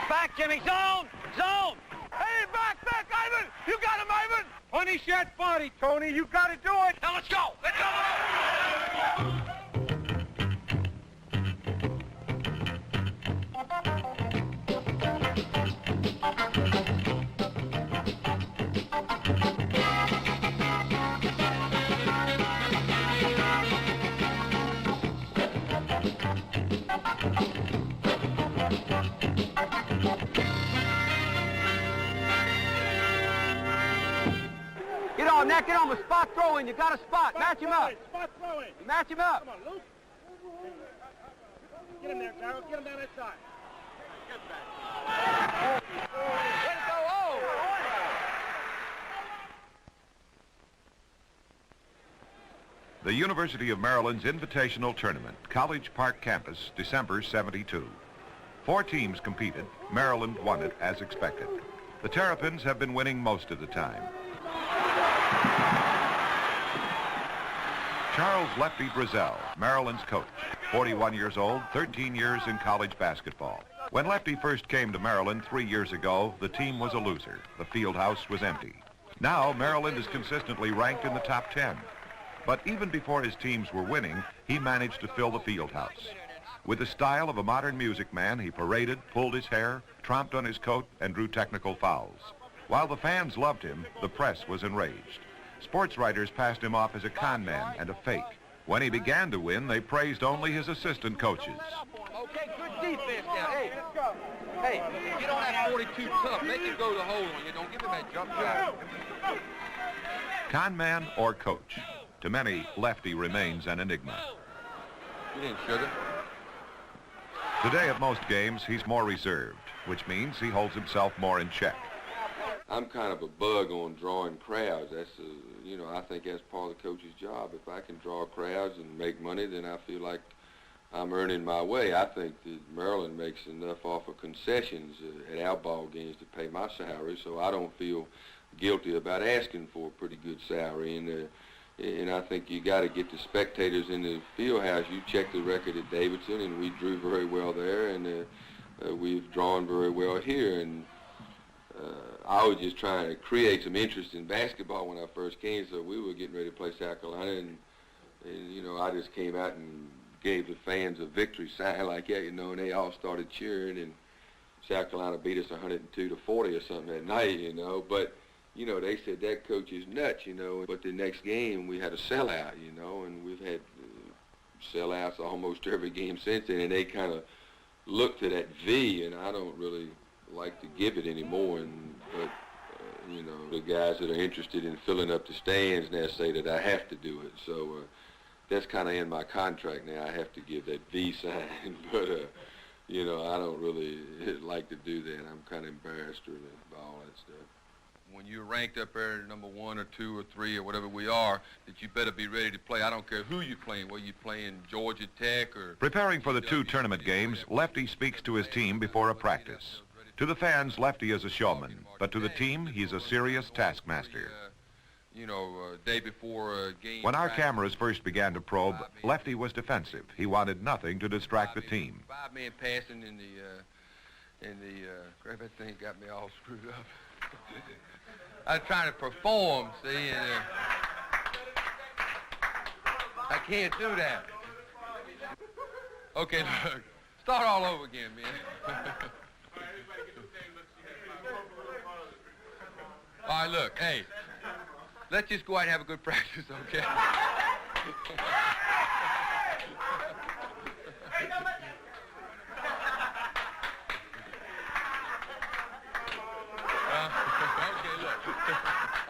Back, Jimmy. Zone! Zone! Hey, back, Ivan! You got him, Ivan! Punish that body, Tony. You got to do it. Now let's go! Let's go! Get on with spot throwing. You got a spot. Match him up. Spot throwing. Match him up. Come on, Luke. Get him there, Charles. Get him down that side. Way to go. Oh! The University of Maryland's Invitational Tournament, College Park Campus, December '72. 4 teams competed. Maryland won it as expected. The Terrapins have been winning most of the time. Charles Lefty Driesell, Maryland's coach, 41 years old, 13 years in college basketball. When Lefty first came to Maryland 3 years ago, the team was a loser. The field house was empty. Now, Maryland is consistently ranked in the top 10. But even before his teams were winning, he managed to fill the field house. With the style of a modern music man, he paraded, pulled his hair, tromped on his coat, and drew technical fouls. While the fans loved him, the press was enraged. Sports writers passed him off as a con man and a fake. When he began to win, they praised only his assistant coaches. Okay, good defense now. Hey, get on that 42 tough. Make him go the hole on you. Don't give him that jump shot. Con man or coach? To many, Lefty remains an enigma. Get in, sugar. Today at most games, he's more reserved, which means he holds himself more in check. I'm kind of a bug on drawing crowds. That's, I think that's part of the coach's job. If I can draw crowds and make money, then I feel like I'm earning my way. I think that Maryland makes enough off of concessions at our ball games to pay my salary, so I don't feel guilty about asking for a pretty good salary. And I think you got to get the spectators in the field house. You check the record at Davidson, and we drew very well there, and we've drawn very well here. And I was just trying to create some interest in basketball when I first came, so we were getting ready to play South Carolina, and I just came out and gave the fans a victory sign like that, and they all started cheering, and South Carolina beat us 102-40 or something that night, but they said that coach is nuts, but the next game we had a sellout, and we've had sellouts almost every game since then, and they kind of looked to that V, and I don't really like to give it anymore, but the guys that are interested in filling up the stands now say that I have to do it, so that's kind of in my contract now. I have to give that V sign, but I don't really like to do that. I'm kind of embarrassed really about all that stuff. When you're ranked up there number 1 or 2 or 3 or whatever we are, that you better be ready to play. I don't care who you're playing, whether you're playing Georgia Tech or... Preparing for the 2 tournament games, Lefty speaks to his team before a practice. To the fans, Lefty is a showman, but to the team, he's a serious taskmaster. Day before game. When our cameras first began to probe, Lefty was defensive. He wanted nothing to distract the team. 5-man passing in the crap, that thing got me all screwed up. I was trying to perform, see, and I can't do that. Okay, look, start all over again, man. All right, look, hey, let's just go out and have a good practice, okay?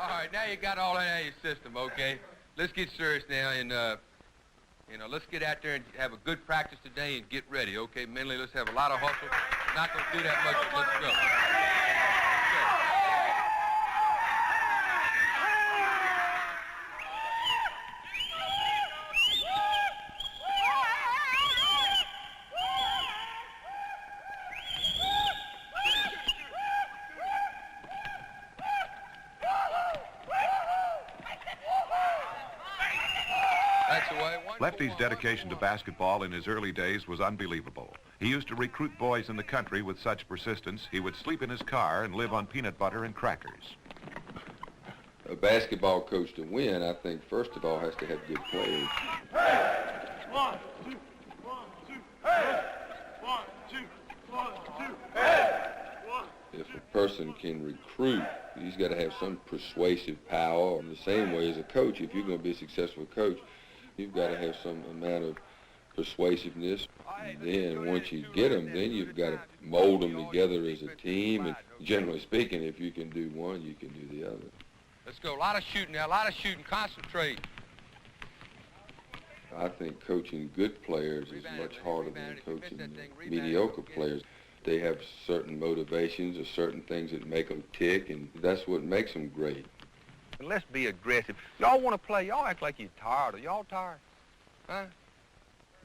All right, now you got all that out of your system, okay? Let's get serious now, and, let's get out there and have a good practice today and get ready, okay? Mentally, let's have a lot of hustle. Not going to do that much, but let's go. Lefty's dedication to basketball in his early days was unbelievable. He used to recruit boys in the country with such persistence, he would sleep in his car and live on peanut butter and crackers. A basketball coach to win, I think, first of all, has to have good players. Hey! 1, 2, 1, 2, hey! 1, 2, 1, 2, hey! 1. If a person can recruit, he's got to have some persuasive power. In the same way as a coach, if you're going to be a successful coach, you've got to have some amount of persuasiveness. And then once you get them, then you've got to mold them together as a team. And generally speaking, if you can do one, you can do the other. Let's go. A lot of shooting now. A lot of shooting. Concentrate. I think coaching good players is much harder than coaching mediocre players. They have certain motivations or certain things that make them tick, and that's what makes them great. And let's be aggressive. Y'all want to play. Y'all act like you're tired. Are y'all tired? Huh?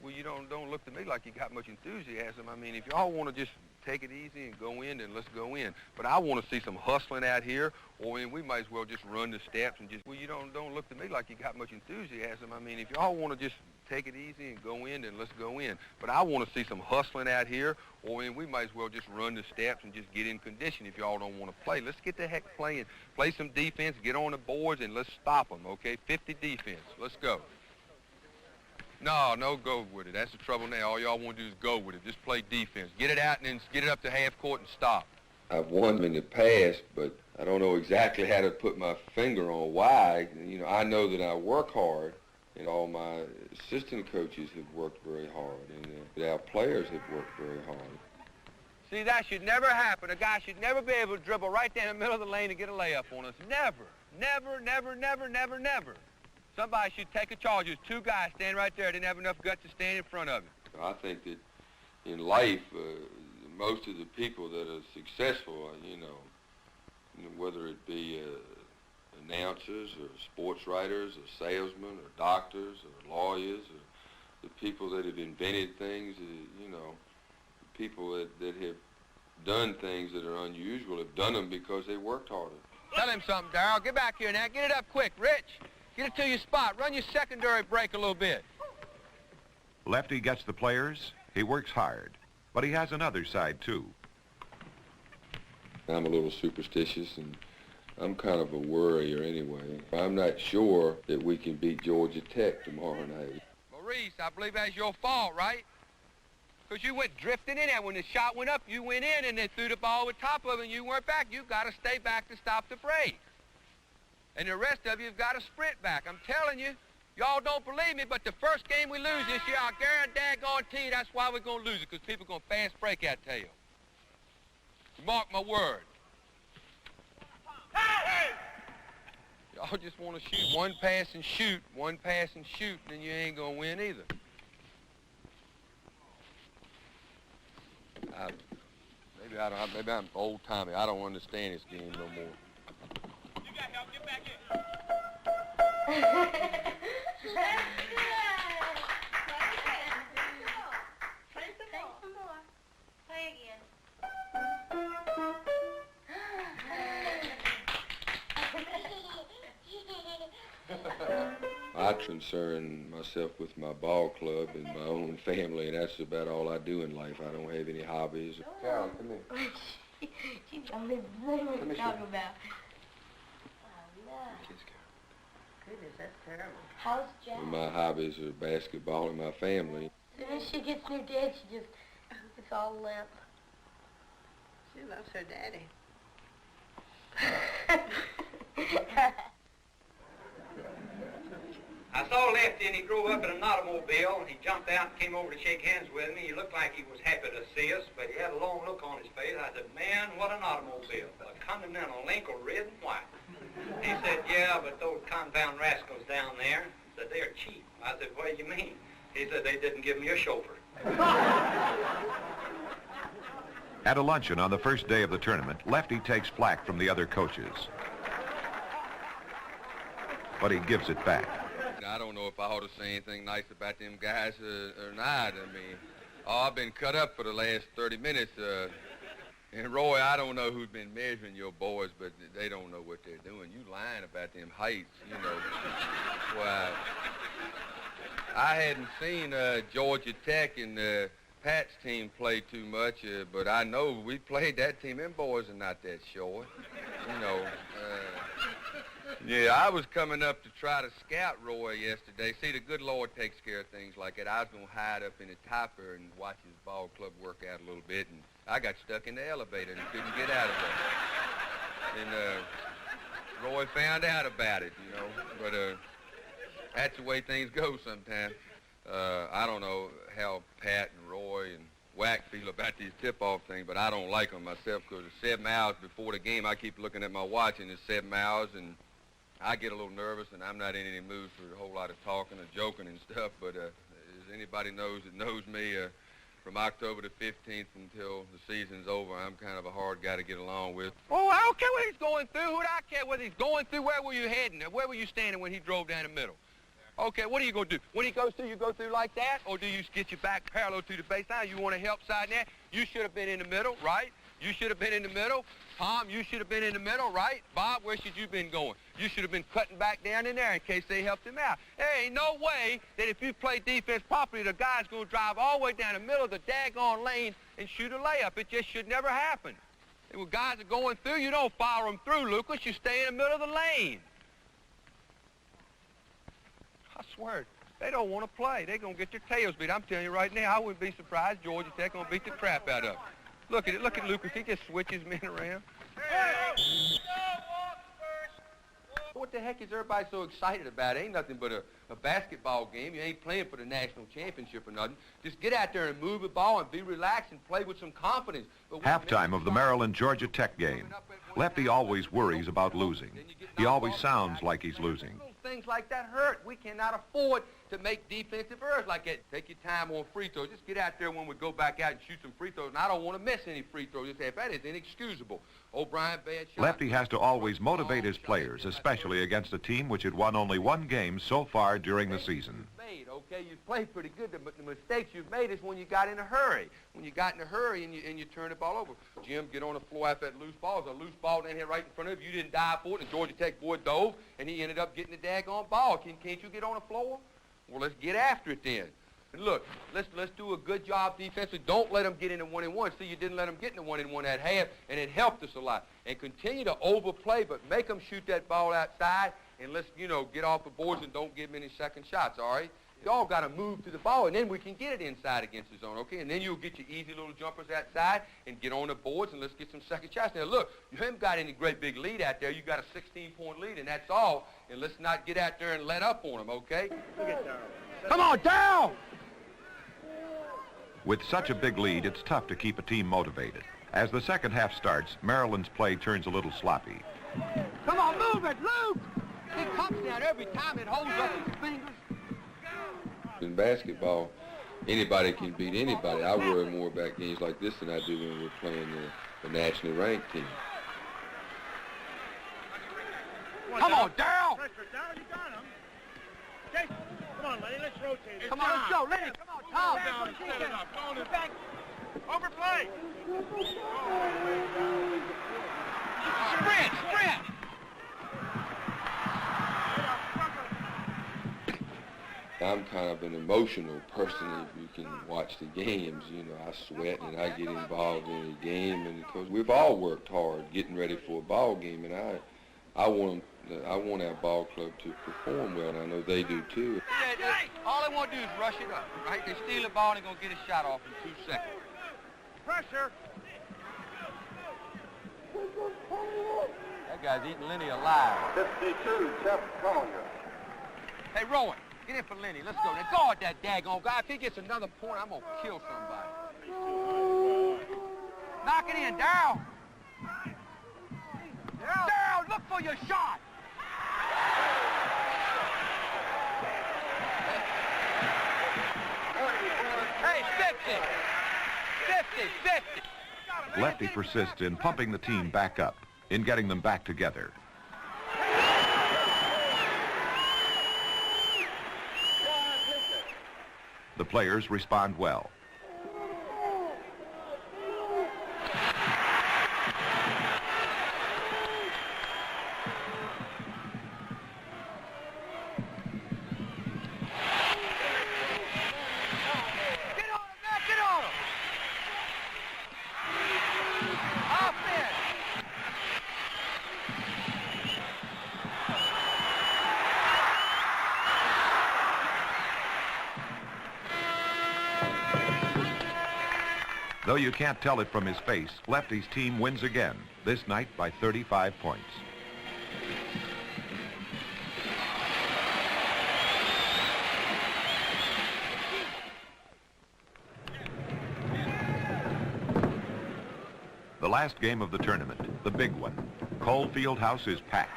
Well, you don't look to me like you got much enthusiasm. I mean, if y'all want to just take it easy and go in, then let's go in. But I want to see some hustling out here, or we might as well just run the steps and just, well, you don't look to me like you got much enthusiasm. I mean, if y'all want to just take it easy and go in, then let's go in. But I want to see some hustling out here, or we might as well just run the steps and just get in condition if y'all don't want to play. Let's get the heck playing. Play some defense, get on the boards, and let's stop them, okay? 50 defense. Let's go. No, go with it. That's the trouble now. All y'all want to do is go with it. Just play defense. Get it out and then get it up to half court and stop. I've won in the past, but I don't know exactly how to put my finger on why. You know, I know that I work hard, and all my assistant coaches have worked very hard, and our players have worked very hard. See, that should never happen. A guy should never be able to dribble right down the middle of the lane and get a layup on us. Never. Never, never, never, never, never. Somebody should take a charge. There's two guys standing right there. Didn't have enough guts to stand in front of him. I think that in life, most of the people that are successful, you know, whether it be announcers or sports writers or salesmen or doctors or lawyers or the people that have invented things, you know, people that have done things that are unusual have done them because they worked harder. Tell him something, Darryl. Get back here now. Get it up quick. Rich, get it to your spot. Run your secondary break a little bit. Lefty gets the players. He works hard. But he has another side, too. I'm a little superstitious, and I'm kind of a worrier anyway. I'm not sure that we can beat Georgia Tech tomorrow night. Maurice, I believe that's your fault, right? Because you went drifting in there. When the shot went up, you went in and they threw the ball with top of it and you weren't back. You've got to stay back to stop the break. And the rest of you have got to sprint back. I'm telling you, y'all don't believe me, but the first game we lose this year, I guarantee that's why we're going to lose it, because people are going to fast break out tail. Mark my word. Hey! Y'all just want to shoot one pass and shoot, then you ain't going to win either. Maybe I'm old-timey. I don't understand this game no more. You got help. Get back in. I concern myself with my ball club and my own family, and that's about all I do in life. I don't have any hobbies. Carol, come here. She don't even know what to talk about. Oh, no. Kiss Carol. Goodness, that's terrible. How's Jack? Well, my hobbies are basketball and my family. As soon as she gets near Dad, she just, it's all limp. She loves her daddy. I saw Lefty, and he drove up in an automobile, and he jumped out and came over to shake hands with me. He looked like he was happy to see us, but he had a long look on his face. I said, man, what an automobile. A Continental Lincoln, red and white. He said, yeah, but those confound rascals down there, said, they're cheap. I said, what do you mean? He said, they didn't give me a chauffeur. At a luncheon on the first day of the tournament, Lefty takes flack from the other coaches. But he gives it back. I don't know if I ought to say anything nice about them guys or not. I mean, I've been cut up for the last 30 minutes. And Roy, I don't know who's been measuring your boys, but they don't know what they're doing. You lying about them heights, you know. Why, I hadn't seen Georgia Tech in Pat's team play too much, but I know we played that team. Them boys are not that short. You know, yeah, I was coming up to try to scout Roy yesterday. See, the good Lord takes care of things like that. I was going to hide up in a topper and watch his ball club work out a little bit, and I got stuck in the elevator and couldn't get out of there. And Roy found out about it, you know, but that's the way things go sometimes. I don't know how Pat and Roy and Wack feel about these tip-off things, but I don't like them myself because it's 7 hours before the game. I keep looking at my watch, and it's 7 hours, and I get a little nervous, and I'm not in any mood for a whole lot of talking and joking and stuff, but as anybody knows that knows me, from October the 15th until the season's over, I'm kind of a hard guy to get along with. Oh, I don't care what he's going through. Who do I care whether he's going through? Where were you heading? Where were you standing when he drove down the middle? Okay, what are you going to do? When he goes through, you go through like that? Or do you get your back parallel to the baseline? You want to help side net? You should have been in the middle, right? You should have been in the middle. Tom, you should have been in the middle, right? Bob, where should you been going? You should have been cutting back down in there in case they helped him out. There ain't no way that if you play defense properly, the guy's going to drive all the way down the middle of the daggone lane and shoot a layup. It just should never happen. And when guys are going through, you don't follow them through, Lucas. You stay in the middle of the lane. I swear, they don't want to play. They're going to get their tails beat. I'm telling you right now, I wouldn't be surprised Georgia Tech going to beat the crap out of them. Look at it. Look at Lucas. He just switches men around. What the heck is everybody so excited about? It ain't nothing but a basketball game. You ain't playing for the national championship or nothing. Just get out there and move the ball and be relaxed and play with some confidence. Halftime of the Maryland-Georgia Tech game. Lefty always worries about losing. He always sounds like he's losing. Things like that hurt. We cannot afford to make defensive errors like that. Take your time on free throws. Just get out there when we go back out and shoot some free throws. And I don't want to miss any free throws. Just say, that is inexcusable. O'Brien, bad shot. Lefty has to always motivate his players, especially against a team which had won only one game so far during the season. Okay, you've played pretty good, but the mistakes you've made is when you got in a hurry. When you got in a hurry and you turn the ball over. Jim, get on the floor after that loose ball. There's a loose ball down here right in front of you. You didn't dive for it, and Georgia Tech boy dove, and he ended up getting the daggone ball. Can't you get on the floor? Well, let's get after it then. And look, let's do a good job defensively. Don't let them get into 1-and-1. See, you didn't let them get into 1-and-1 at half, and it helped us a lot. And continue to overplay, but make them shoot that ball outside, and let's, you know, get off the boards and don't give them any second shots, all right? Y'all got to move to the ball, and then we can get it inside against the zone, okay? And then you'll get your easy little jumpers outside and get on the boards, and let's get some second shots. Now, look, you haven't got any great big lead out there. You got a 16-point lead, and that's all. And let's not get out there and let up on them, okay? Come on, down! With such a big lead, it's tough to keep a team motivated. As the second half starts, Maryland's play turns a little sloppy. Come on, move it, Luke! It comes down every time. It holds up his fingers. In basketball, anybody can beat anybody. I worry more about games like this than I do when we're playing the nationally ranked team. Come on, Darryl! Pressure, Darryl, you got him. Okay, come on, Lenny, let's rotate it. Come on, let's go, Lenny. Come on, Tom. Down and set it up. Go on back. Overplay. Sprint! I'm kind of an emotional person. If you can watch the games, you know, I sweat and I get involved in the game, and because we've all worked hard getting ready for a ball game, and I want our ball club to perform well, and I know they do too. All they want to do is rush it up, right? They steal the ball and they're going to get a shot off in 2 seconds. Pressure. That guy's eating Lenny alive. 52, Jeff Collier. Hey, Rowan. Get in for Lenny. Let's go. Now guard that daggone guy. If he gets another point, I'm going to kill somebody. Knock it in, Darryl. Darryl, look for your shot. Hey, 50. Lefty persists in pumping the team back up, in getting them back together. The players respond well. Get on him, man, get on him! Though you can't tell it from his face, Lefty's team wins again, this night by 35 points. The last game of the tournament, the big one. Cole Fieldhouse is packed.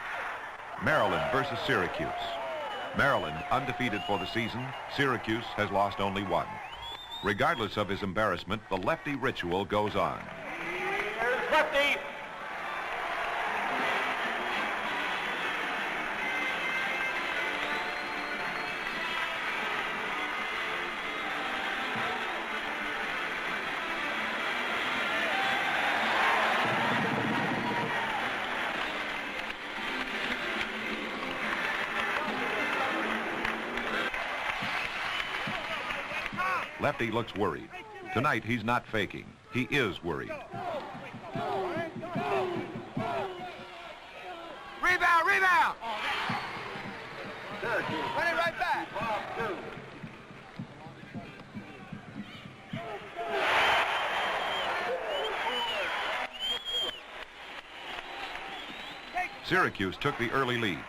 Maryland versus Syracuse. Maryland undefeated for the season. Syracuse has lost only one. Regardless of his embarrassment, the Lefty ritual goes on. There's Lefty. Lefty looks worried. Tonight, he's not faking. He is worried. Rebound, rebound! Run it right back. Syracuse took the early lead.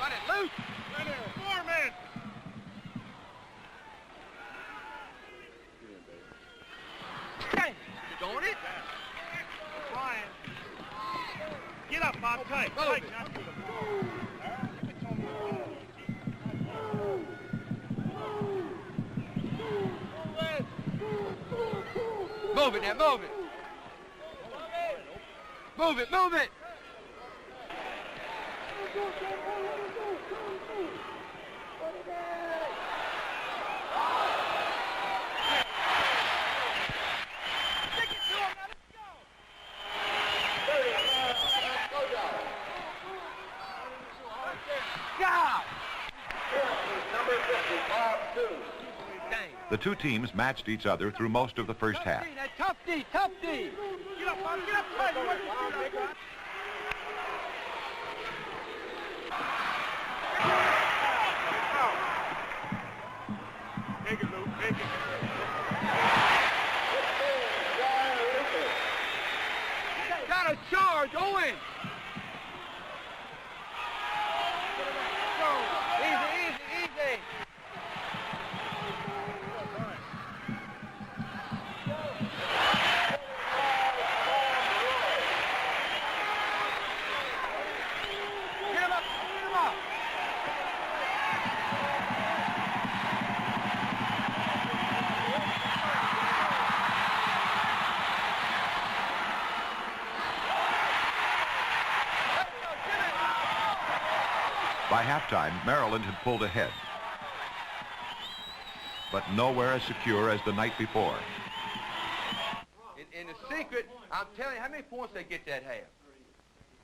Run it loose. Foreman. Hey, you doing it? Brian. Get up, Bob. Tight. Move Tight. it. Move it now, move it. Move it, move it. The two teams matched each other through most of the first half. Tough D, tough D. Get up, Bob. Get up. Tight. Take it, Luke. Take it. Got a charge, Owen. Easy, easy, easy. Get him up, get him up. By halftime, Maryland had pulled ahead, but nowhere as secure as the night before. In the secret, I'm telling you, how many points they get that half?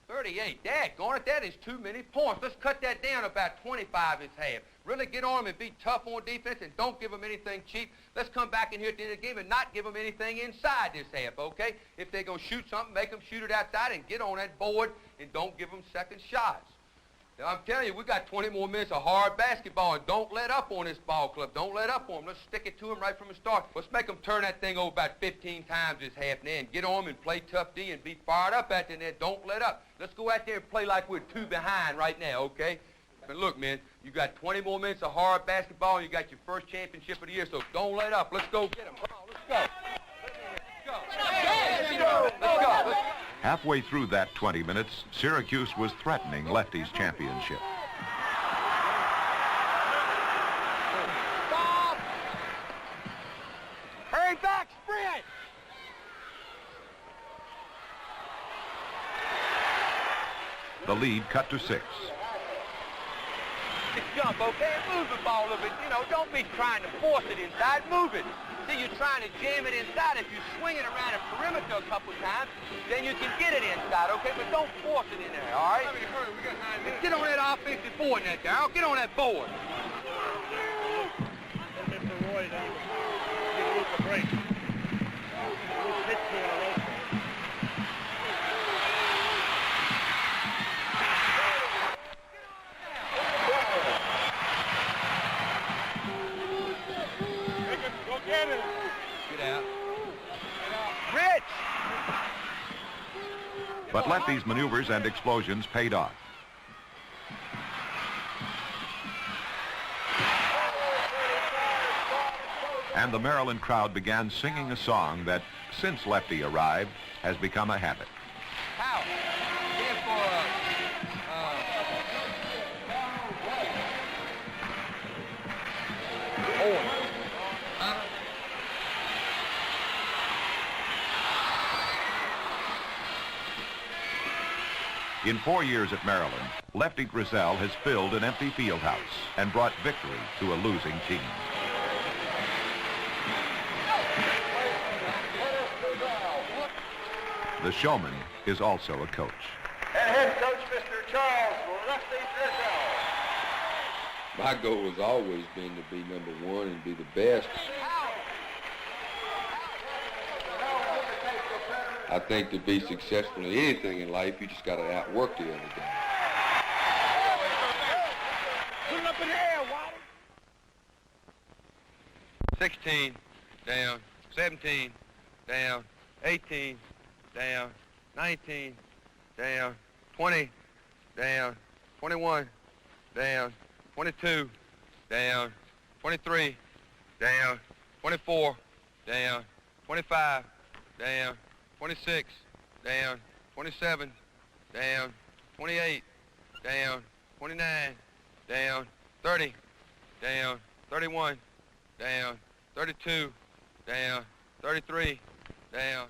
38. Daggone it, that is too many points. Let's cut that down about 25 this half. Really get on them and be tough on defense and don't give them anything cheap. Let's come back in here at the end of the game and not give them anything inside this half, okay? If they're going to shoot something, make them shoot it outside and get on that board and don't give them second shots. Now, I'm telling you, we got 20 more minutes of hard basketball, and don't let up on this ball club. Don't let up on them. Let's stick it to them right from the start. Let's make them turn that thing over about 15 times this half now and get on them and play tough D and be fired up out there. Don't let up. Let's go out there and play like we're 2 behind right now, okay? But look, man, you got 20 more minutes of hard basketball, and you got your first championship of the year, so don't let up. Let's go get them. Come on, let's go. Let's go. Let's go. Halfway through that 20 minutes, Syracuse was threatening Lefty's championship. Stop! Hurry back, sprint! The lead cut to 6. Jump, okay? Move the ball a little bit. You know, don't be trying to force it inside. Move it. See, you're trying to jam it inside. If you swing it around a perimeter a couple times, then you can get it inside, okay? But don't force it in there, all right? Get on that offensive board in there, Darryl. Get on that board. Mr. Roy, then give Luke a break. Luke hits you in a row. Go get it. But Lefty's maneuvers and explosions paid off. And the Maryland crowd began singing a song that, since Lefty arrived, has become a habit. How? Stand for, In 4 years at Maryland, Lefty Driesell has filled an empty field house and brought victory to a losing team. The showman is also a coach. And head coach, Mr. Charles Lefty Driesell. My goal has always been to be number one and be the best. I think to be successful in anything in life, you just got to outwork the other guy. Put it up in the air, Whitey. 16, down. 17, down. 18, down. 19, down. 20, down. 21, down. 22, down. 23, down. 24, down. 25, down. 26, down. 27, down. 28, down. 29, down. 30, down. 31, down. 32, down. 33, down.